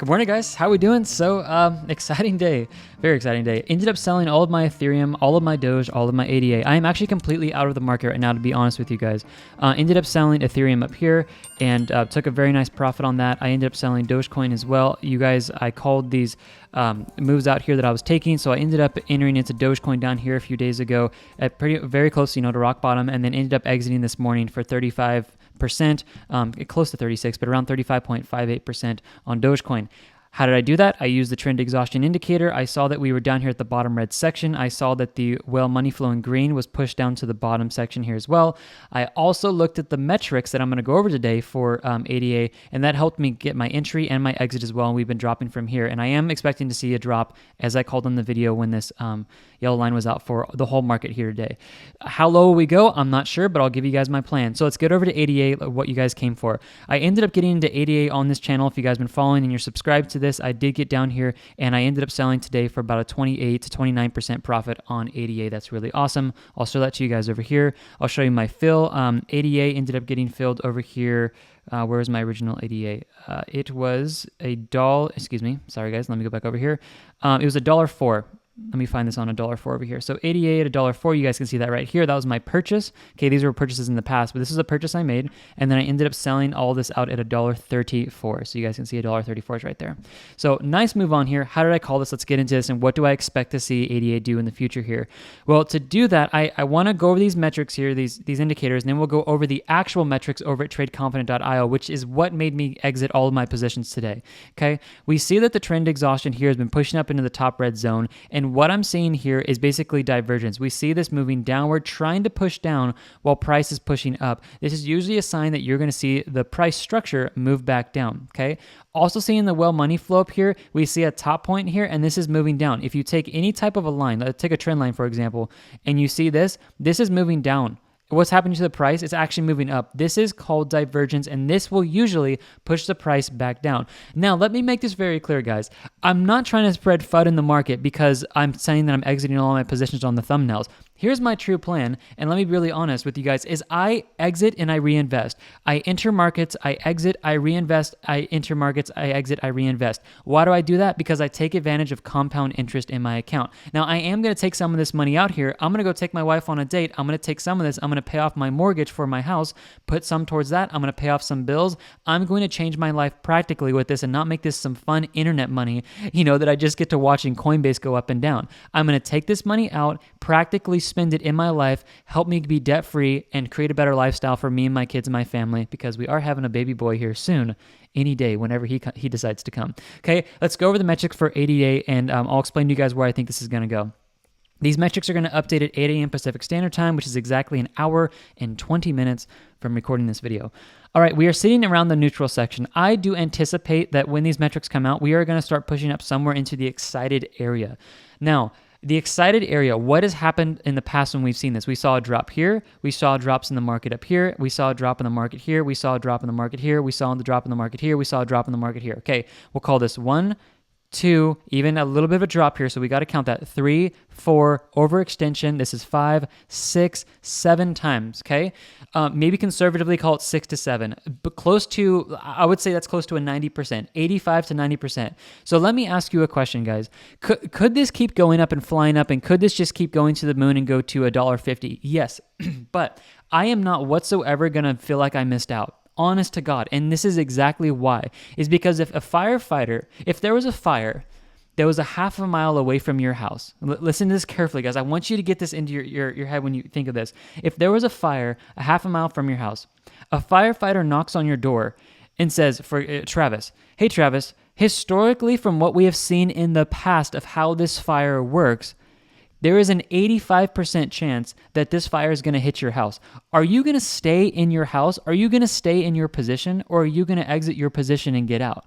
Good morning, guys. How are we doing? So, exciting day. Very exciting day. Ended up selling all of my Ethereum, all of my Doge, all of my ADA. I am actually completely out of the market right now, to be honest with you guys. Ended up selling Ethereum up here and took a very nice profit on that. I ended up selling Dogecoin as well. You guys, I called these moves out here that I was taking, so I ended up entering into Dogecoin down here a few days ago at very close, to rock bottom, and then ended up exiting this morning for 35%, close to 36, but around 35.58% on Dogecoin. How did I do that? I used the trend exhaustion indicator. I saw that we were down here at the bottom red section. I saw that the whale money flow in green was pushed down to the bottom section here as well. I also looked at the metrics that I'm going to go over today for ADA, and that helped me get my entry and my exit as well. And we've been dropping from here, and I am expecting to see a drop, as I called in the video when this yellow line was out, for the whole market here today. How low will we go? I'm not sure, but I'll give you guys my plan. So let's get over to ADA, what you guys came for. I ended up getting into ADA on this channel. If you guys been following and you're subscribed to this, I did get down here and I ended up selling today for about a 28 to 29% profit on ADA. That's really awesome. I'll show that to you guys over here. I'll show you my fill. ADA ended up getting filled over here. Where was my original ADA? It was a dollar. Excuse me. Sorry, guys. Let me go back over here. It was $1.04. Let me find this on $1.04 over here. So ADA at $1.04, you guys can see that right here. That was my purchase. Okay, these were purchases in the past, but this is a purchase I made, and then I ended up selling all this out at $1.34. So you guys can see $1.34 is right there. So nice move on here. How did I call this? Let's get into this, and what do I expect to see ADA do in the future here? Well, to do that, I want to go over these metrics here, these indicators, and then we'll go over the actual metrics over at TradeConfident.io, which is what made me exit all of my positions today. Okay, we see that the trend exhaustion here has been pushing up into the top red zone, and what I'm seeing here is basically divergence. We see this moving downward, trying to push down while price is pushing up. This is usually a sign that you're going to see the price structure move back down, okay? Also seeing the whale money flow up here, we see a top point here, and this is moving down. If you take any type of a line, let's take a trend line, for example, and you see this is moving down. What's happening to the price? It's actually moving up. This is called divergence, and this will usually push the price back down. Now, let me make this very clear, guys. I'm not trying to spread FUD in the market because I'm saying that I'm exiting all my positions on the thumbnails. Here's my true plan, and let me be really honest with you guys, is I exit and I reinvest. I enter markets, I exit, I reinvest, I enter markets, I exit, I reinvest. Why do I do that? Because I take advantage of compound interest in my account. Now, I am going to take some of this money out here. I'm going to go take my wife on a date. I'm going to take some of this. I'm going to pay off my mortgage for my house, put some towards that. I'm going to pay off some bills. I'm going to change my life practically with this and not make this some fun internet money, that I just get to watching Coinbase go up and down. I'm going to take this money out, practically spend it in my life, help me be debt-free, and create a better lifestyle for me and my kids and my family, because we are having a baby boy here soon, any day, whenever he decides to come. Okay, let's go over the metrics for ADA, and I'll explain to you guys where I think this is going to go. These metrics are going to update at 8 a.m. Pacific Standard Time, which is exactly an hour and 20 minutes from recording this video. All right, we are sitting around the neutral section. I do anticipate that when these metrics come out, we are going to start pushing up somewhere into the excited area. Now, the excited area, what has happened in the past when we've seen this? We saw a drop here. We saw drops in the market up here. We saw a drop in the market here. We saw a drop in the market here. We saw the drop in the market here. We saw a drop in the market here. Okay, we'll call this 1, 2, even a little bit of a drop here, so we got to count that. 3, 4, overextension. This is 5, 6, 7 times, okay? Maybe conservatively call it 6 to 7, but close to, I would say that's close to a 90%, 85 to 90%. So let me ask you a question, guys. Could this keep going up and flying up, and could this just keep going to the moon and go to $1.50? Yes, but I am not whatsoever going to feel like I missed out. Honest to God. And this is exactly why. Is because if there was a fire that was a half a mile away from your house, listen to this carefully, guys. I want you to get this into your head when you think of this. If there was a fire a half a mile from your house, a firefighter knocks on your door and says, for Travis, hey, Travis, historically, from what we have seen in the past of how this fire works, there is an 85% chance that this fire is going to hit your house. Are you going to stay in your house? Are you going to stay in your position? Or are you going to exit your position and get out?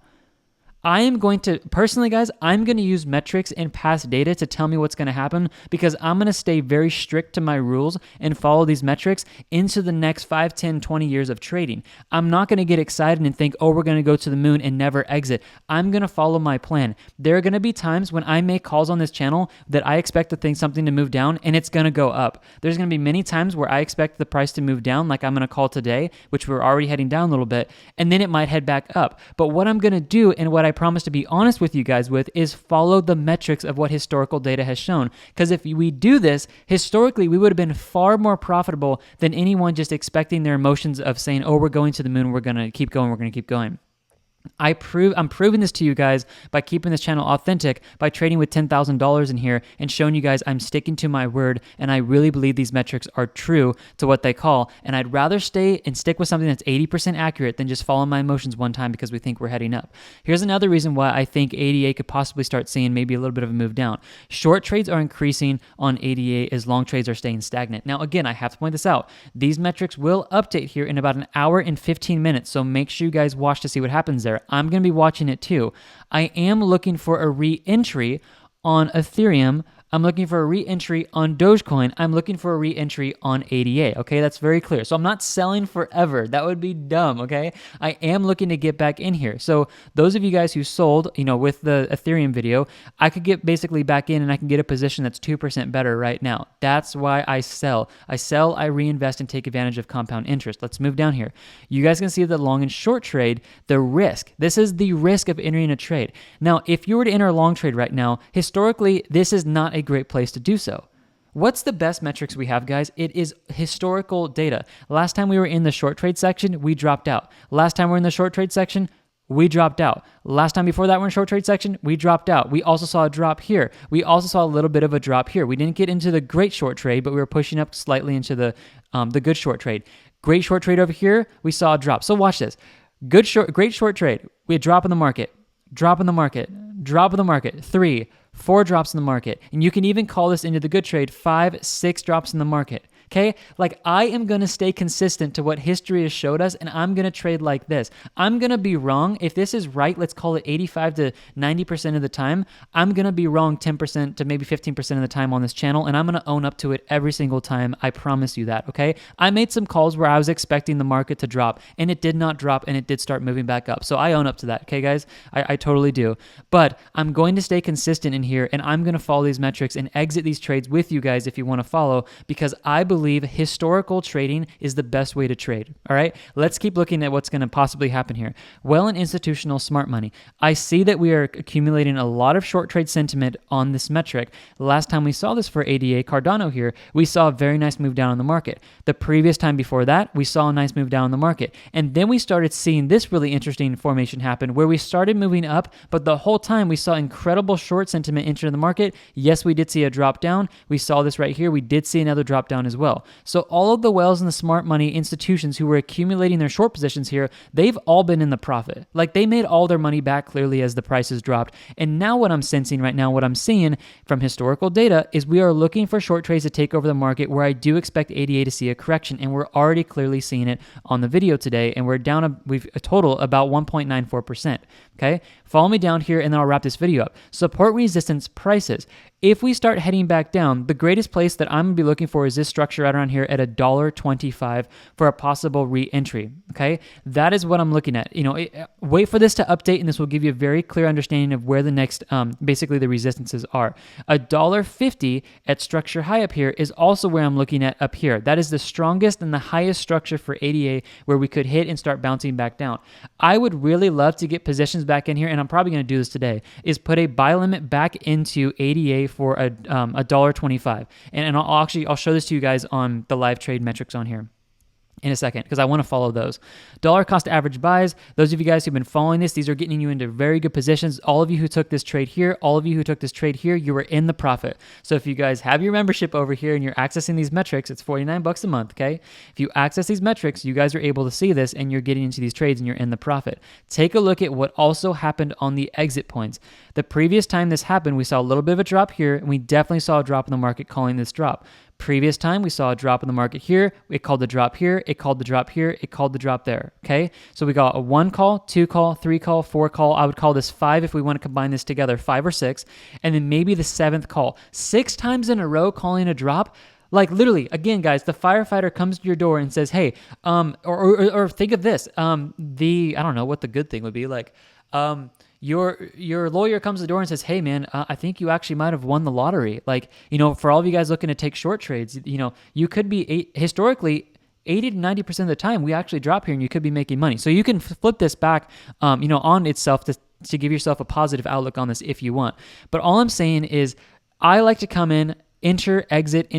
I am going to, personally, guys, I'm going to use metrics and past data to tell me what's going to happen, because I'm going to stay very strict to my rules and follow these metrics into the next 5, 10, 20 years of trading. I'm not going to get excited and think, oh, we're going to go to the moon and never exit. I'm going to follow my plan. There are going to be times when I make calls on this channel that I expect something to move down, and it's going to go up. There's going to be many times where I expect the price to move down, like I'm going to call today, which we're already heading down a little bit, and then it might head back up. But what I'm going to do, and what I promise to be honest with you guys with is follow the metrics of what historical data has shown. Because if we do this, historically, we would have been far more profitable than anyone just expecting their emotions of saying, oh, we're going to the moon, we're going to keep going, we're going to keep going. I'm proving this to you guys by keeping this channel authentic, by trading with $10,000 in here and showing you guys I'm sticking to my word, and I really believe these metrics are true to what they call. And I'd rather stay and stick with something that's 80% accurate than just follow my emotions one time because we think we're heading up. Here's another reason why I think ADA could possibly start seeing maybe a little bit of a move down. Short trades are increasing on ADA as long trades are staying stagnant. Now, again, I have to point this out. These metrics will update here in about an hour and 15 minutes, so make sure you guys watch to see what happens there. I'm going to be watching it too. I am looking for a re-entry on Ethereum. I'm looking for a re-entry on Dogecoin. I'm looking for a re-entry on ADA. Okay, that's very clear. So I'm not selling forever. That would be dumb. Okay, I am looking to get back in here. So those of you guys who sold, with the Ethereum video, I could get basically back in and I can get a position that's 2% better right now. That's why I sell. I reinvest and take advantage of compound interest. Let's move down here. You guys can see the long and short trade, the risk. This is the risk of entering a trade. Now, if you were to enter a long trade right now, historically, this is not a great place to do so. What's the best metrics we have, guys? It is historical data. Last time we were in the short trade section, we dropped out. Last time we were in the short trade section, we dropped out. Last time before that, we're in short trade section, we dropped out. We also saw a drop here. We also saw a little bit of a drop here. We didn't get into the great short trade, but we were pushing up slightly into the good short trade. Great short trade over here, we saw a drop. So watch this. Great short trade. We had drop in the market, drop in the market, drop in the market, 3, 4 drops in the market. And you can even call this into the good trade, 5, 6 drops in the market. Okay, like I am going to stay consistent to what history has showed us, and I'm going to trade like this. I'm going to be wrong. If this is right, let's call it 85 to 90% of the time. I'm going to be wrong 10% to maybe 15% of the time on this channel, and I'm going to own up to it every single time. I promise you that, okay? I made some calls where I was expecting the market to drop, and it did not drop, and it did start moving back up. So I own up to that, okay, guys? I totally do. But I'm going to stay consistent in here, and I'm going to follow these metrics and exit these trades with you guys if you want to follow, because I believe historical trading is the best way to trade. All right, let's keep looking at what's going to possibly happen here. Well, in institutional smart money, I see that we are accumulating a lot of short trade sentiment on this metric. Last time we saw this for ADA Cardano here, we saw a very nice move down on the market. The previous time before that, we saw a nice move down on the market. And then we started seeing this really interesting formation happen where we started moving up, but the whole time we saw incredible short sentiment enter the market. Yes, we did see a drop down. We saw this right here. We did see another drop down as well. So all of the whales and the smart money institutions who were accumulating their short positions here, they've all been in the profit. Like they made all their money back clearly as the prices dropped. And now what I'm sensing right now, what I'm seeing from historical data is we are looking for short trades to take over the market where I do expect ADA to see a correction. And we're already clearly seeing it on the video today. And we're down, we've a total about 1.94%. Okay, follow me down here and then I'll wrap this video up. Support resistance prices. If we start heading back down, the greatest place that I'm going to be looking for is this structure right around here at $1.25 for a possible re-entry, okay? That is what I'm looking at. Wait for this to update, and this will give you a very clear understanding of where the next, basically the resistances are. $1.50 at structure high up here is also where I'm looking at up here. That is the strongest and the highest structure for ADA where we could hit and start bouncing back down. I would really love to get positions back in here, and I'm probably going to do this today, is put a buy limit back into ADA for $1.25. And I'll show this to you guys on the live trade metrics on here in a second because I want to follow those. Dollar cost average buys, those of you guys who've been following this, these are getting you into very good positions. All of you who took this trade here, all of you who took this trade here, you were in the profit. So if you guys have your membership over here and you're accessing these metrics, it's $49 a month, okay? If you access these metrics, you guys are able to see this and you're getting into these trades and you're in the profit. Take a look at what also happened on the exit points. The previous time this happened, we saw a little bit of a drop here and we definitely saw a drop in the market calling this drop. Previous time, we saw a drop in the market here. It called the drop here. It called the drop here. It called the drop there, okay? So we got a 1 call, 2 call, 3 call, 4 call. I would call this 5 if we want to combine this together, 5 or 6. And then maybe the 7th call. 6 times in a row calling a drop. Like literally, again, guys, the firefighter comes to your door and says, hey, or think of this. I don't know what the good thing would be. Like, your lawyer comes to the door and says, hey man, I think you actually might have won the lottery. Like, for all of you guys looking to take short trades, you could be historically 80 to 90% of the time we actually drop here and you could be making money. So you can flip this back, on itself to to give yourself a positive outlook on this if you want. But all I'm saying is I like to come in, enter, exit,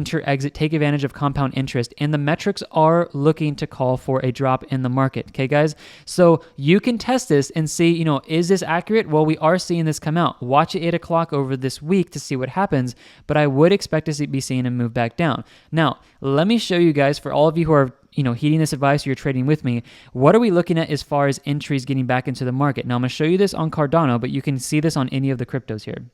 take advantage of compound interest, and the metrics are looking to call for a drop in the market. Okay, guys? So you can test this and see, is this accurate? Well, we are seeing this come out. Watch at 8 o'clock over this week to see what happens, but I would expect to be seeing them move back down. Now, let me show you guys, for all of you who are heeding this advice, or you're trading with me, what are we looking at as far as entries getting back into the market? Now, I'm going to show you this on Cardano, but you can see this on any of the cryptos here.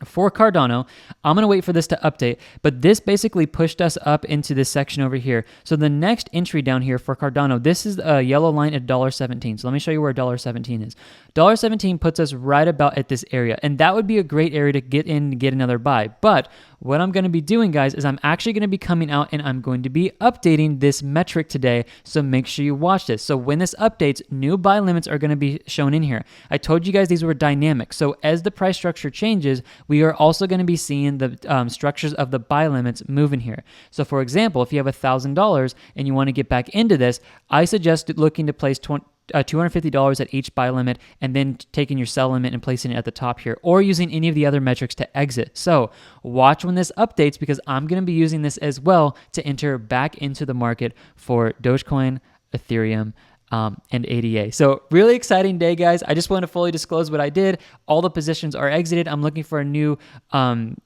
For Cardano, I'm going to wait for this to update, but this basically pushed us up into this section over here. So the next entry down here for Cardano, this is a yellow line at $1.17. So let me show you where $1.17 is. $1.17 puts us right about at this area, and that would be a great area to get in and get another buy. But what I'm going to be doing, guys, is I'm actually going to be coming out and I'm going to be updating this metric today, so make sure you watch this. So when this updates, new buy limits are going to be shown in here. I told you guys these were dynamic, so as the price structure changes, we are also going to be seeing the structures of the buy limits move in here. So for example, if you have $1,000 and you want to get back into this, I suggest looking to place $250 at each buy limit, and then taking your sell limit and placing it at the top here, or using any of the other metrics to exit. So watch when this updates, because I'm going to be using this as well to enter back into the market for Dogecoin, Ethereum, and ADA. So really exciting day, guys. I just want to fully disclose what I did. All the positions are exited. I'm looking for a new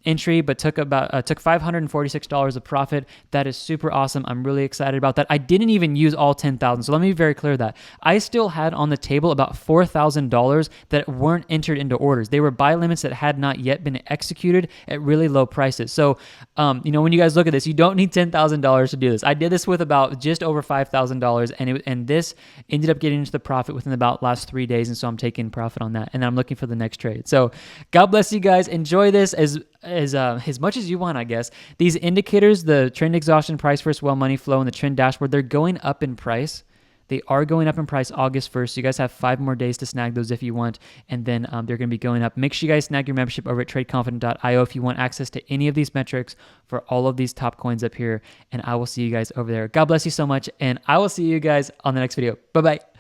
entry, but took $546 of profit. That is super awesome. I'm really excited about that. I didn't even use all 10,000. So let me be very clear that I still had on the table about $4,000 that weren't entered into orders. They were buy limits that had not yet been executed at really low prices. So, when you guys look at this, you don't need $10,000 to do this. I did this with about just over $5,000, and this ended up getting into the profit within about last 3 days, and so I'm taking profit on that, and then I'm looking for the next trade. So God bless you guys. Enjoy this as much as you want, I guess. These indicators, the trend exhaustion, price first, well, money flow, and the trend dashboard, they're going up in price. They are going up in price August 1st. So you guys have 5 more days to snag those if you want. And then they're going to be going up. Make sure you guys snag your membership over at tradeconfident.io if you want access to any of these metrics for all of these top coins up here. And I will see you guys over there. God bless you so much. And I will see you guys on the next video. Bye-bye.